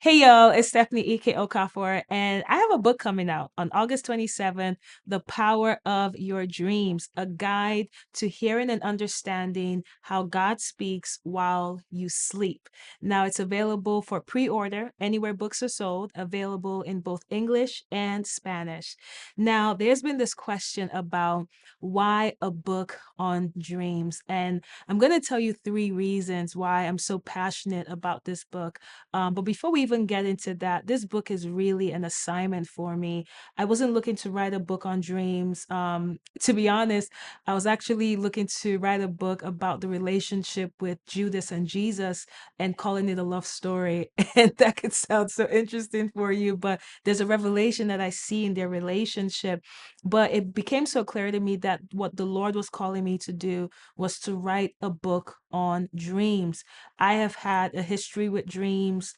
Hey y'all, it's Stephanie Ike Okafor, and I have a book coming out on August 27th, The Power of Your Dreams, a guide to hearing and understanding how God speaks while you sleep. Now, it's available for pre-order anywhere books are sold, available in both English and Spanish. Now, there's been this question about why a book on dreams, and I'm going to tell you three reasons why I'm so passionate about this book. But before we even get into that, this book is really an assignment for me. I wasn't looking to write a book on dreams. To be honest, I was actually looking to write a book about the relationship with Judas and Jesus and calling it a love story. And that could sound so interesting for you, but there's a revelation that I see in their relationship. But it became so clear to me that what the Lord was calling me to do was to write a book on dreams. I have had a history with dreams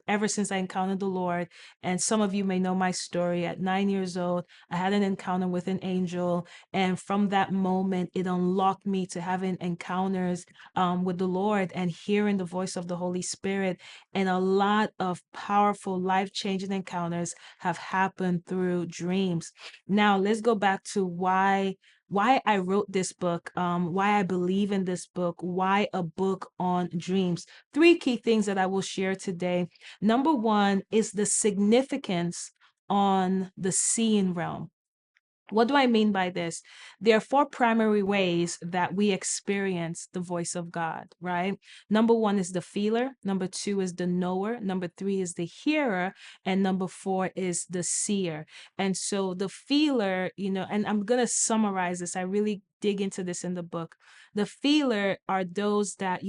ever since I encountered the Lord. And some of you may know my story. At 9 years old, I had an encounter with an angel. And from that moment, it unlocked me to having encounters with the Lord and hearing the voice of the Holy Spirit. And a lot of powerful, life changing encounters have happened through dreams. Now, let's go back to why I wrote this book, why I believe in this book, why a book on dreams. Three key things that I will share today. Number one is the significance on the seeing realm. What do I mean by this? There are four primary ways that we experience the voice of God, right? Number one is the feeler. Number two is the knower. Number three is the hearer. And number four is the seer. And so the feeler, and I'm going to summarize this. I really dig into this in the book. The feeler are those that,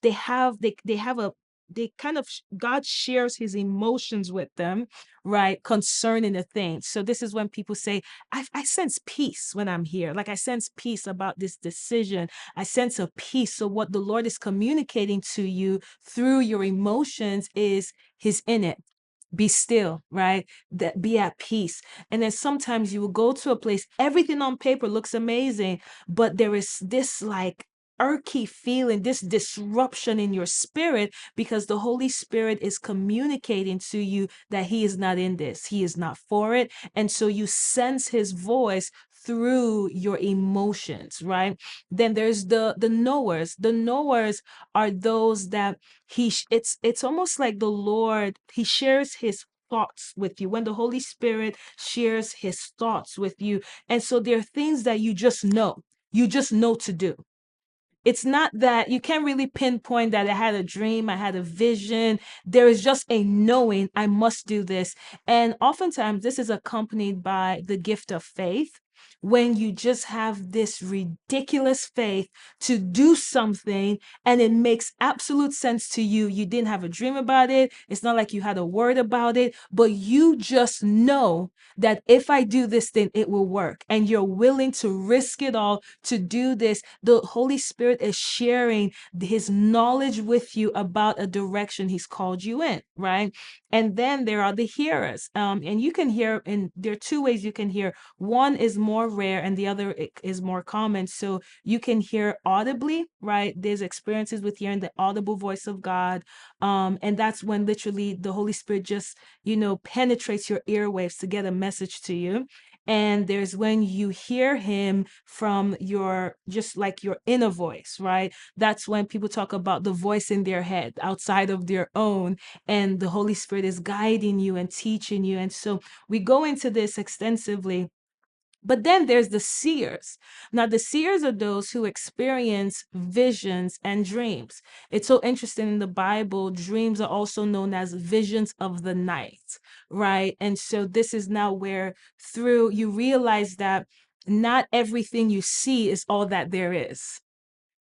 they have a, they kind of, God shares his emotions with them, right, concerning a thing. So this is when people say, I sense peace when I'm here. Like I sense peace about this decision. I sense a peace. So what the Lord is communicating to you through your emotions is He's in it. Be still, right? That be at peace. And then sometimes you will go to a place, everything on paper looks amazing, but there is this like irky feeling, this disruption in your spirit because the Holy Spirit is communicating to you that He is not in this, He is not for it. And so you sense His voice through your emotions, right? Then there's the knowers. The knowers are those that it's almost like the Lord, He shares His thoughts with you when the Holy Spirit shares His thoughts with you. And so there are things that you just know to do. It's not that you can't really pinpoint that I had a dream, I had a vision. There is just a knowing I must do this. And oftentimes this is accompanied by the gift of faith. When you just have this ridiculous faith to do something and it makes absolute sense to you. You didn't have a dream about it. It's not like you had a word about it, but you just know that if I do this thing, it will work. And you're willing to risk it all to do this. The Holy Spirit is sharing His knowledge with you about a direction He's called you in, right? And then there are the hearers. And you can hear, and there are two ways you can hear. One is more rare and the other is more common. So you can hear audibly, right? There's experiences with hearing the audible voice of God. And that's when literally the Holy Spirit just, penetrates your earwaves to get a message to you. And there's when you hear Him from your, just like your inner voice, right? That's when people talk about the voice in their head outside of their own, and the Holy Spirit is guiding you and teaching you. And so we go into this extensively. But then there's the seers. Now, the seers are those who experience visions and dreams. It's so interesting in the Bible, dreams are also known as visions of the night, right? And so this is now where through you realize that not everything you see is all that there is.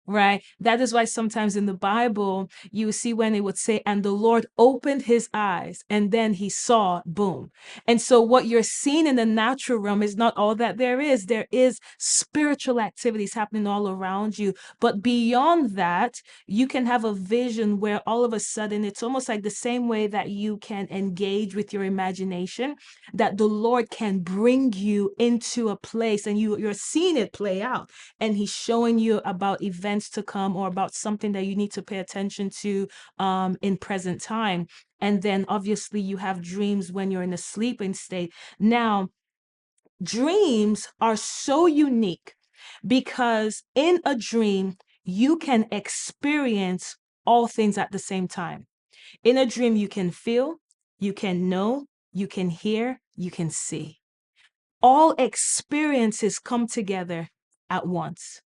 Right. That is why sometimes in the Bible, you see when it would say, and the Lord opened his eyes and then he saw, boom. And so what you're seeing in the natural realm is not all that there is. There is spiritual activities happening all around you. But beyond that, you can have a vision where all of a sudden it's almost like the same way that you can engage with your imagination, that the Lord can bring you into a place and you're seeing it play out. And he's showing you about events to come or about something that you need to pay attention to in present time. And then obviously you have dreams when you're in a sleeping state. Now, dreams are so unique because in a dream, you can experience all things at the same time. In a dream, you can feel, you can know, you can hear, you can see. All experiences come together at once.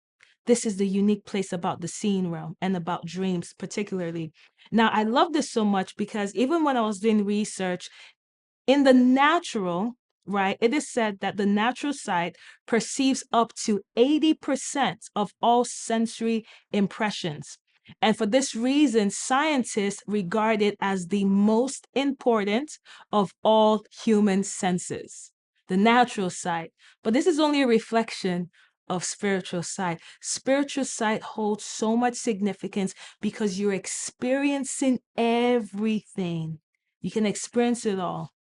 This is the unique place about the seeing realm and about dreams, particularly. Now, I love this so much because even when I was doing research, in the natural, right, it is said that the natural sight perceives up to 80% of all sensory impressions. And for this reason, scientists regard it as the most important of all human senses, the natural sight. But this is only a reflection of spiritual sight. Spiritual sight holds so much significance because you're experiencing everything. You can experience it all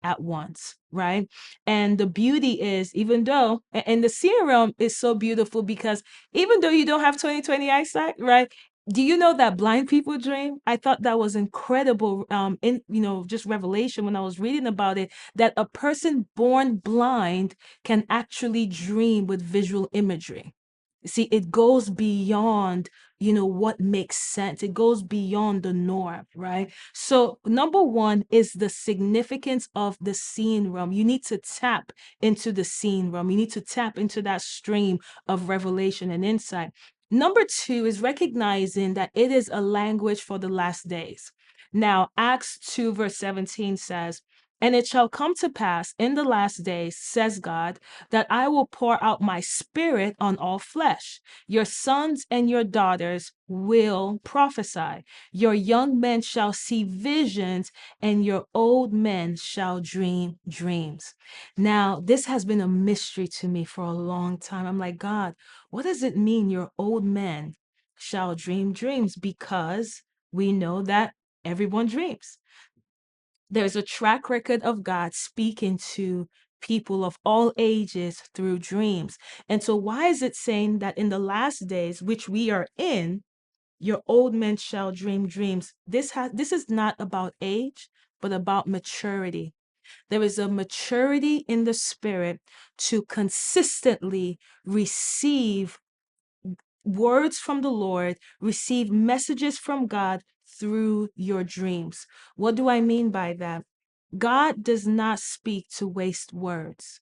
at once, right? And the beauty is, even though, and the seeing realm is so beautiful because even though you don't have 20/20 eyesight, right? Do you know that blind people dream? I thought that was incredible, in just revelation when I was reading about it, that a person born blind can actually dream with visual imagery. See, it goes beyond, what makes sense. It goes beyond the norm, right? So, number one is the significance of the seeing realm. You need to tap into the seeing realm. You need to tap into that stream of revelation and insight. Number two is recognizing that it is a language for the last days. Now, Acts 2, verse 17 says, "And it shall come to pass in the last days, says God, that I will pour out my spirit on all flesh. Your sons and your daughters will prophesy. Your young men shall see visions, and your old men shall dream dreams." Now, this has been a mystery to me for a long time. I'm like, God, what does it mean your old men shall dream dreams? Because we know that everyone dreams. There's a track record of God speaking to people of all ages through dreams. And so, why is it saying that in the last days, which we are in, your old men shall dream dreams? This is not about age, but about maturity. There is a maturity in the spirit to consistently receive words from the Lord, receive messages from God through your dreams. What do I mean by that? God does not speak to waste words.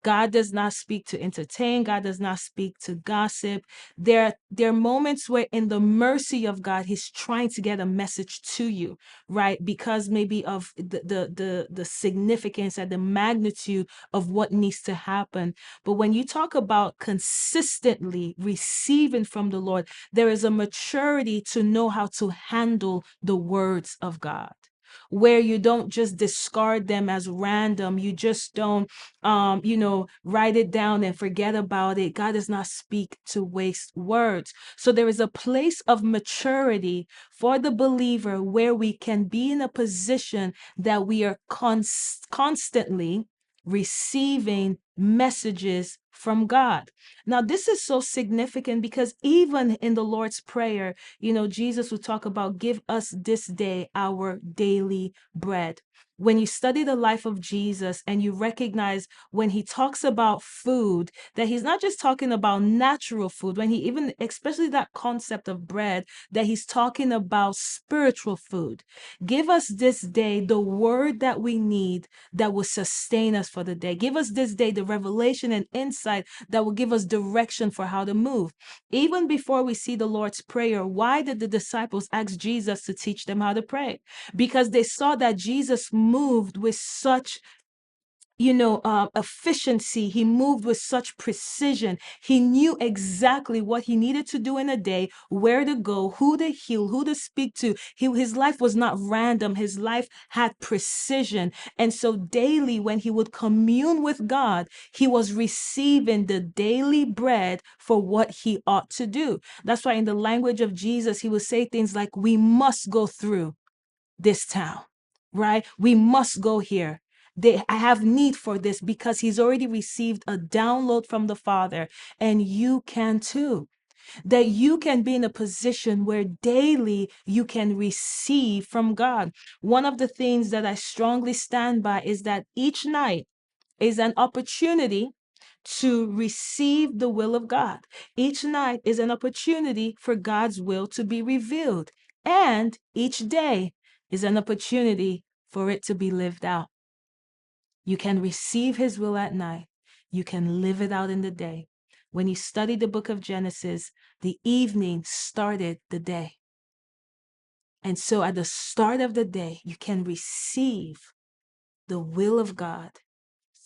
God does not speak to entertain. God does not speak to gossip. There are moments where, in the mercy of God, He's trying to get a message to you, right? Because maybe of the significance and the magnitude of what needs to happen. But when you talk about consistently receiving from the Lord, there is a maturity to know how to handle the words of God, where you don't just discard them as random. You just don't write it down and forget about it. God does not speak to waste words. So there is a place of maturity for the believer where we can be in a position that we are constantly receiving messages from God. Now, this is so significant because even in the Lord's Prayer, Jesus would talk about, "Give us this day our daily bread." When you study the life of Jesus and you recognize when he talks about food, that he's not just talking about natural food, when he even, especially that concept of bread, that he's talking about spiritual food. Give us this day the word that we need that will sustain us for the day. Give us this day the revelation and insight that will give us direction for how to move. Even before we see the Lord's Prayer, why did the disciples ask Jesus to teach them how to pray? Because they saw that Jesus moved with such efficiency. He moved with such precision. He knew exactly what he needed to do in a day, where to go, who to heal, who to speak to. His life was not random. His life had precision. And so daily, when he would commune with God, he was receiving the daily bread for what he ought to do. That's why in the language of Jesus, he would say things like, "We must go through this town," right? "We must go here. I have need for this," because he's already received a download from the Father, and you can too. that you can be in a position where daily you can receive from God. One of the things that I strongly stand by is that each night is an opportunity to receive the will of God. Each night is an opportunity for God's will to be revealed. And each day is an opportunity for it to be lived out. You can receive his will at night. You can live it out in the day. When you study the book of Genesis, the evening started the day. And so at the start of the day, you can receive the will of God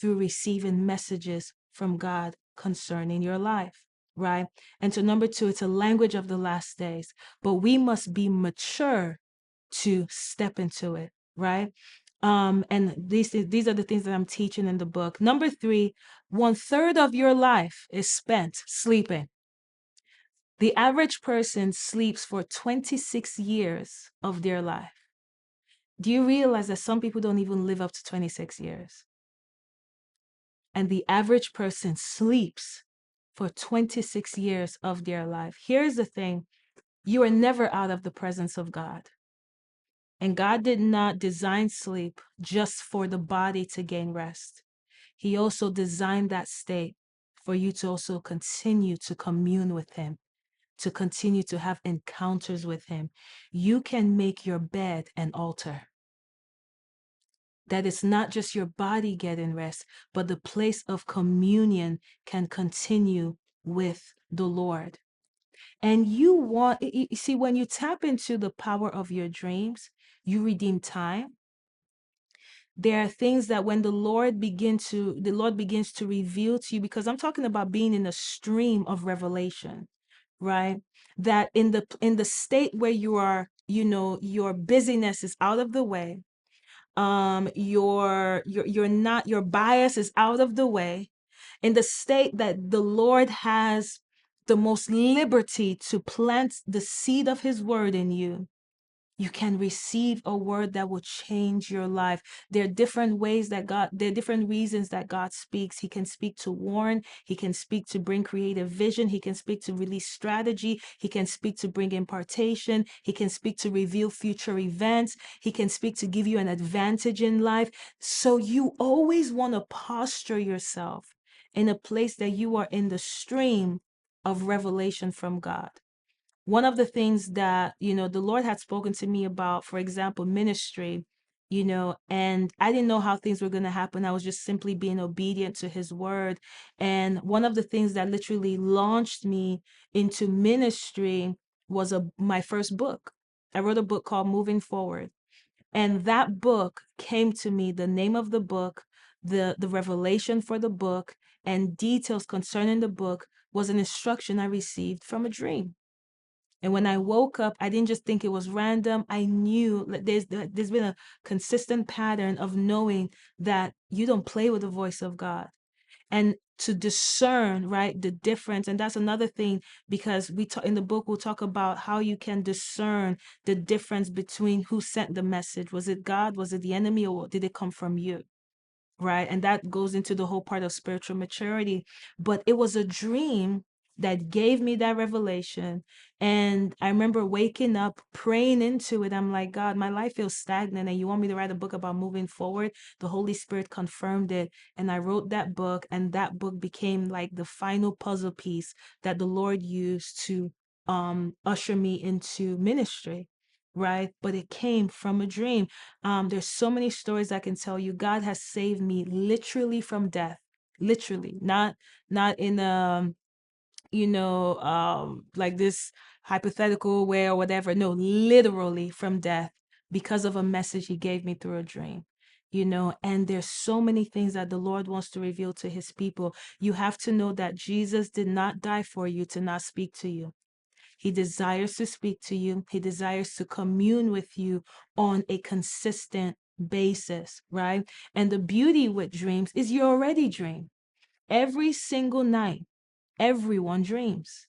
through receiving messages from God concerning your life, right? And so number two, it's a language of the last days, but we must be mature to step into it, right? And these are the things that I'm teaching in the book. Number three, 1/3 of your life is spent sleeping. The average person sleeps for 26 years of their life. Do you realize that some people don't even live up to 26 years? And the average person sleeps for 26 years of their life. Here's the thing, you are never out of the presence of God. And God did not design sleep just for the body to gain rest. He also designed that state for you to also continue to commune with him, to continue to have encounters with him. You can make your bed an altar. That it's not just your body getting rest, but the place of communion can continue with the Lord. And you see, when you tap into the power of your dreams, you redeem time. There are things that when the Lord begins to reveal to you, because I'm talking about being in a stream of revelation, right? That in the state where you are, your busyness is out of the way, you're not, your bias is out of the way, in the state that the Lord has the most liberty to plant the seed of his word in you, you can receive a word that will change your life. There are different reasons that God speaks. He can speak to warn, he can speak to bring creative vision, he can speak to release strategy, he can speak to bring impartation, he can speak to reveal future events, he can speak to give you an advantage in life. So you always want to posture yourself in a place that you are in the stream of revelation from God. One of the things that, the Lord had spoken to me about, for example, ministry, and I didn't know how things were going to happen. I was just simply being obedient to his word. And one of the things that literally launched me into ministry was my first book. I wrote a book called Moving Forward. And that book came to me, the name of the book, the revelation for the book, and details concerning the book was an instruction I received from a dream. And when I woke up, I didn't just think it was random. I knew that there's been a consistent pattern of knowing that you don't play with the voice of God. And to discern, right, the difference. And that's another thing, because we talk in the book, we'll talk about how you can discern the difference between who sent the message. Was it God? Was it the enemy? Or did it come from you? Right? And that goes into the whole part of spiritual maturity. But it was a dream that gave me that revelation. And I remember waking up, praying into it. I'm like, God, my life feels stagnant, and you want me to write a book about moving forward? The Holy Spirit confirmed it. And I wrote that book, and that book became like the final puzzle piece that the Lord used to usher me into ministry. Right? But it came from a dream. There's so many stories I can tell you. God has saved me literally from death. Literally, not in like this hypothetical way or whatever. No, literally from death, because of a message he gave me through a dream. And there's so many things that the Lord wants to reveal to his people. You have to know that Jesus did not die for you to not speak to you. He desires to speak to you. He desires to commune with you on a consistent basis, right? And the beauty with dreams is you already dream. Every single night, everyone dreams.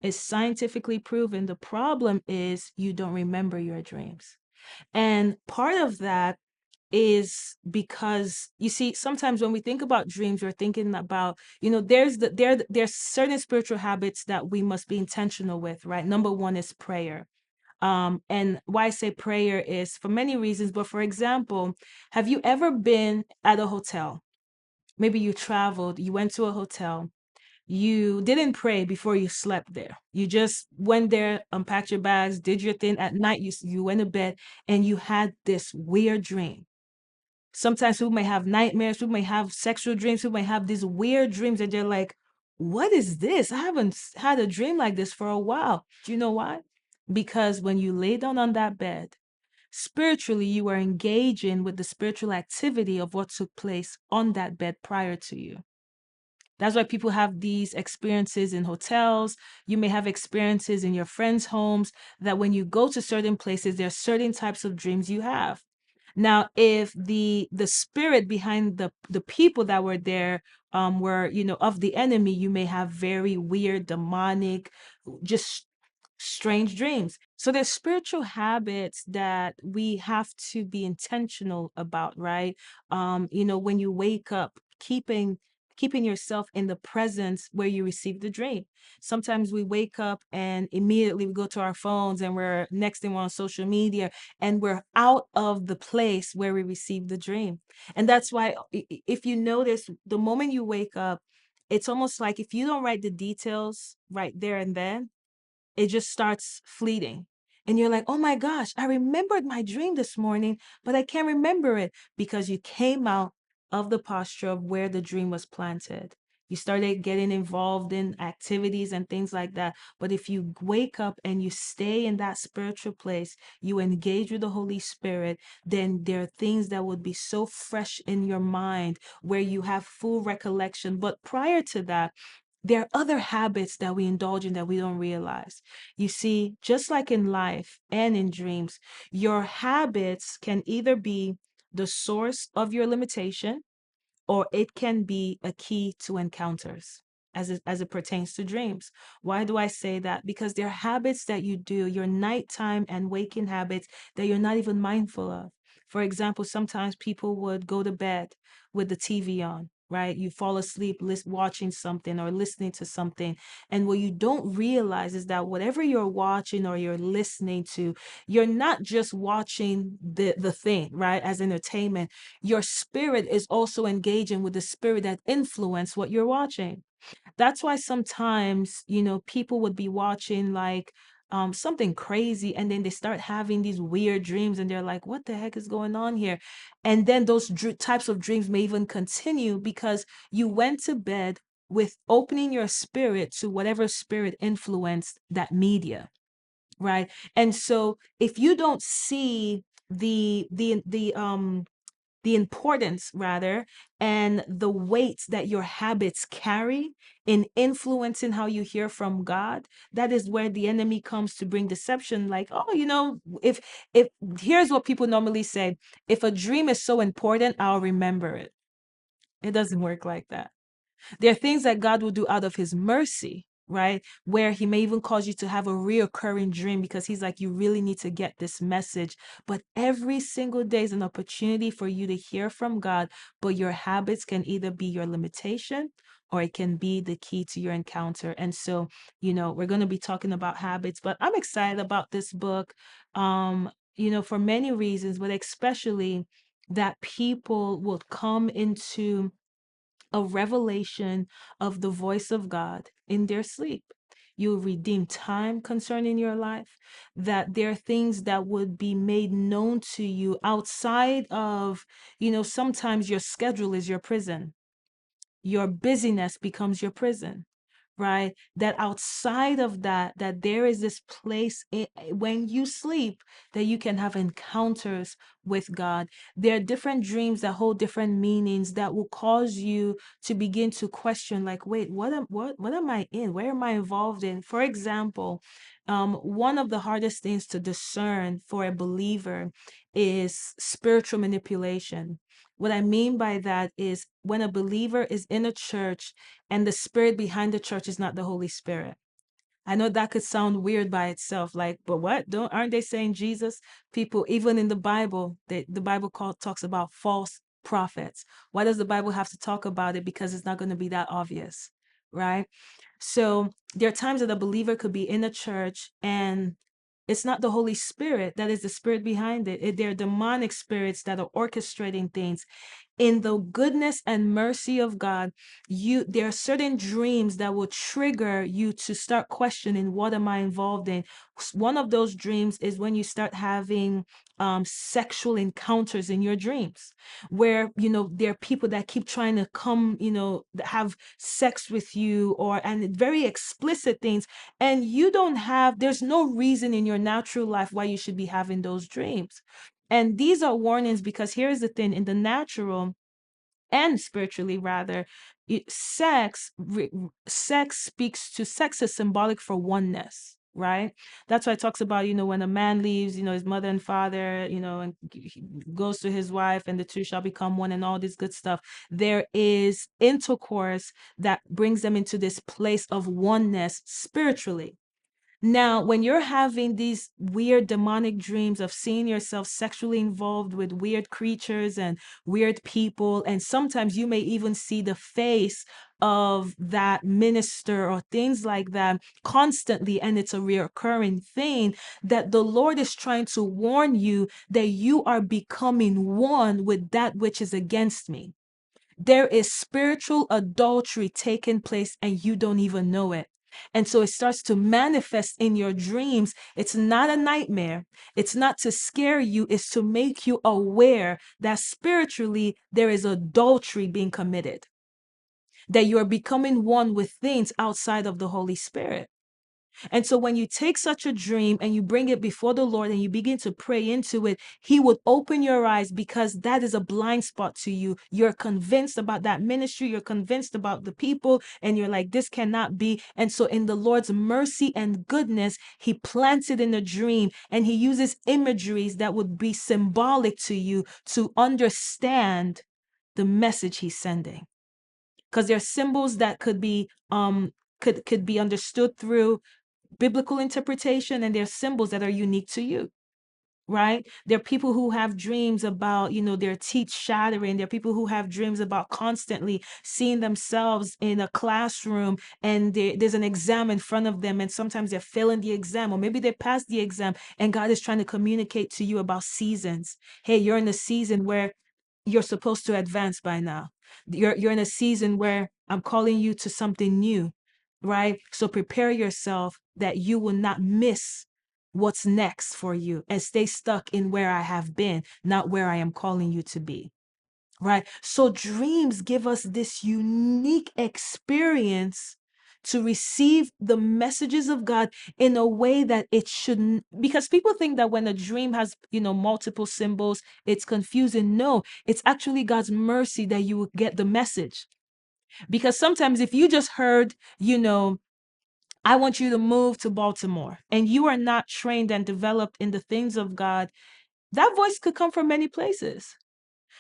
It's scientifically proven. The problem is you don't remember your dreams. And part of that is because, you see, sometimes when we think about dreams, we're thinking about, there's certain spiritual habits that we must be intentional with, right? Number one is prayer. And why I say prayer is for many reasons, but for example, have you ever been at a hotel? Maybe you traveled, you went to a hotel, you didn't pray before you slept there. You just went there, unpacked your bags, did your thing at night, you went to bed, and you had this weird dream. Sometimes people may have nightmares, people may have sexual dreams, people may have these weird dreams, and they're like, what is this? I haven't had a dream like this for a while. Do you know why? Because when you lay down on that bed, spiritually, you were engaging with the spiritual activity of what took place on that bed prior to you. That's why people have these experiences in hotels. You may have experiences in your friends' homes, that when you go to certain places, there are certain types of dreams you have. Now, if the spirit behind the people that were there were, of the enemy, you may have very weird, demonic, just strange dreams. So there's spiritual habits that we have to be intentional about, right? When you wake up, keeping yourself in the presence where you receive the dream. Sometimes we wake up and immediately we go to our phones, and we're next thing we're on social media, and we're out of the place where we received the dream. And that's why, if you notice, the moment you wake up, it's almost like if you don't write the details right there and then, it just starts fleeting. And you're like, oh my gosh, I remembered my dream this morning, but I can't remember it because you came out of the posture of where the dream was planted. You started getting involved in activities and things like that. But if you wake up and you stay in that spiritual place, you engage with the Holy Spirit, then there are things that would be so fresh in your mind where you have full recollection. But prior to that, there are other habits that we indulge in that we don't realize. You see, just like in life and in dreams, your habits can either be the source of your limitation, or it can be a key to encounters as it pertains to dreams. Why do I say that? Because there are habits that you do, your nighttime and waking habits, that you're not even mindful of. For example, sometimes people would go to bed with the TV on, right? You fall asleep watching something or listening to something. And what you don't realize is that whatever you're watching or you're listening to, you're not just watching the thing, right, as entertainment. Your spirit is also engaging with the spirit that influenced what you're watching. That's why sometimes, people would be watching like something crazy, and then they start having these weird dreams, and they're like, what the heck is going on here? And then those types of dreams may even continue because you went to bed with opening your spirit to whatever spirit influenced that media, right? And so if you don't see the importance, rather, and the weight that your habits carry in influencing how you hear from God, that is where the enemy comes to bring deception. Like, oh, if here's what people normally say: if a dream is so important, I'll remember it. It doesn't work like that. There are things that God will do out of his mercy, right? Where he may even cause you to have a reoccurring dream because he's like, you really need to get this message. But every single day is an opportunity for you to hear from God. But your habits can either be your limitation, or it can be the key to your encounter. And so, we're going to be talking about habits, but I'm excited about this book, for many reasons, but especially that people will come into a revelation of the voice of God in their sleep. You'll redeem time concerning your life, that there are things that would be made known to you outside of, sometimes your schedule is your prison. Your busyness becomes your prison, right? That outside of that, that there is this place when you sleep, that you can have encounters with God. There are different dreams that hold different meanings that will cause you to begin to question, like, wait, what am I in? Where am I involved in? For example, one of the hardest things to discern for a believer is spiritual manipulation. What I mean by that is when a believer is in a church and the spirit behind the church is not the Holy Spirit. I know that could sound weird by itself, like, but what? Don't aren't they saying Jesus? People, even in the Bible, the Bible talks about false prophets. Why does the Bible have to talk about it? Because it's not going to be that obvious, right? So there are times that a believer could be in a church and it's not the Holy Spirit that is the spirit behind it. They're demonic spirits that are orchestrating things. In the goodness and mercy of God, there are certain dreams that will trigger you to start questioning, what am I involved in? One of those dreams is when you start having sexual encounters in your dreams, where there are people that keep trying to come, have sex with you, and very explicit things, and there's no reason in your natural life why you should be having those dreams. And these are warnings, because here's the thing: in the natural and spiritually, rather, sex is symbolic for oneness, right? That's why it talks about, when a man leaves, his mother and father, and he goes to his wife, and the two shall become one, and all this good stuff. There is intercourse that brings them into this place of oneness spiritually. Now, when you're having these weird demonic dreams of seeing yourself sexually involved with weird creatures and weird people, and sometimes you may even see the face of that minister or things like that constantly, and it's a reoccurring thing, that the Lord is trying to warn you that you are becoming one with that which is against me. There is spiritual adultery taking place and you don't even know it. And so it starts to manifest in your dreams. It's not a nightmare. It's not to scare you. It's to make you aware that spiritually there is adultery being committed, that you are becoming one with things outside of the Holy Spirit. And so when you take such a dream and you bring it before the Lord and you begin to pray into it, He would open your eyes, because that is a blind spot to you. You're convinced about that ministry, you're convinced about the people, and you're like, this cannot be. And so in the Lord's mercy and goodness, He plants it in a dream, and He uses imageries that would be symbolic to you to understand the message He's sending. Because there are symbols that could be understood through biblical interpretation, and there's symbols that are unique to you, right? There are people who have dreams about, their teeth shattering. There are people who have dreams about constantly seeing themselves in a classroom, and there's an exam in front of them, and sometimes they're failing the exam, or maybe they passed the exam, and God is trying to communicate to you about seasons. Hey, you're in a season where you're supposed to advance by now. You're in a season where I'm calling you to something new, right? So prepare yourself that you will not miss what's next for you, and stay stuck in where I have been, not where I am calling you to be. Right? So dreams give us this unique experience to receive the messages of God in a way that it shouldn't, because people think that when a dream has, multiple symbols, it's confusing. No, it's actually God's mercy that you will get the message. Because sometimes if you just heard, I want you to move to Baltimore, and you are not trained and developed in the things of God, that voice could come from many places.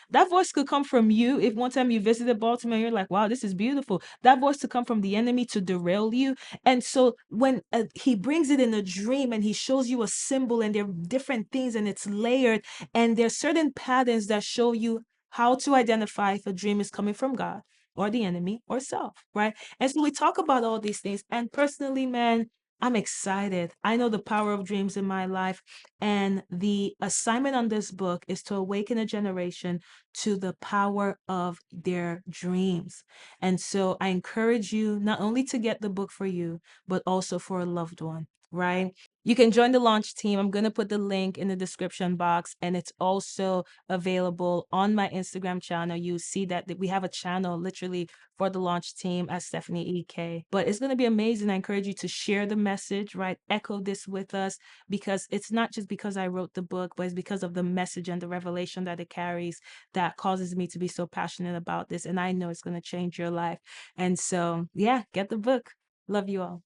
That voice could come from you. If one time you visited Baltimore, you're like, wow, this is beautiful. That voice could come from the enemy to derail you. And so when he brings it in a dream and he shows you a symbol, and there are different things and it's layered, and there's certain patterns that show you how to identify if a dream is coming from God or the enemy or self, right? And so we talk about all these things. And personally, man, I'm excited. I know the power of dreams in my life. And the assignment on this book is to awaken a generation to the power of their dreams. And so I encourage you not only to get the book for you, but also for a loved one, right? You can join the launch team. I'm going to put the link in the description box, and it's also available on my Instagram channel. You see that we have a channel literally for the launch team as Stephanie EK. But it's going to be amazing. I encourage you to share the message, right? Echo this with us, because it's not just because I wrote the book, but it's because of the message and the revelation that it carries that causes me to be so passionate about this. And I know it's going to change your life. And so, yeah, get the book. Love you all.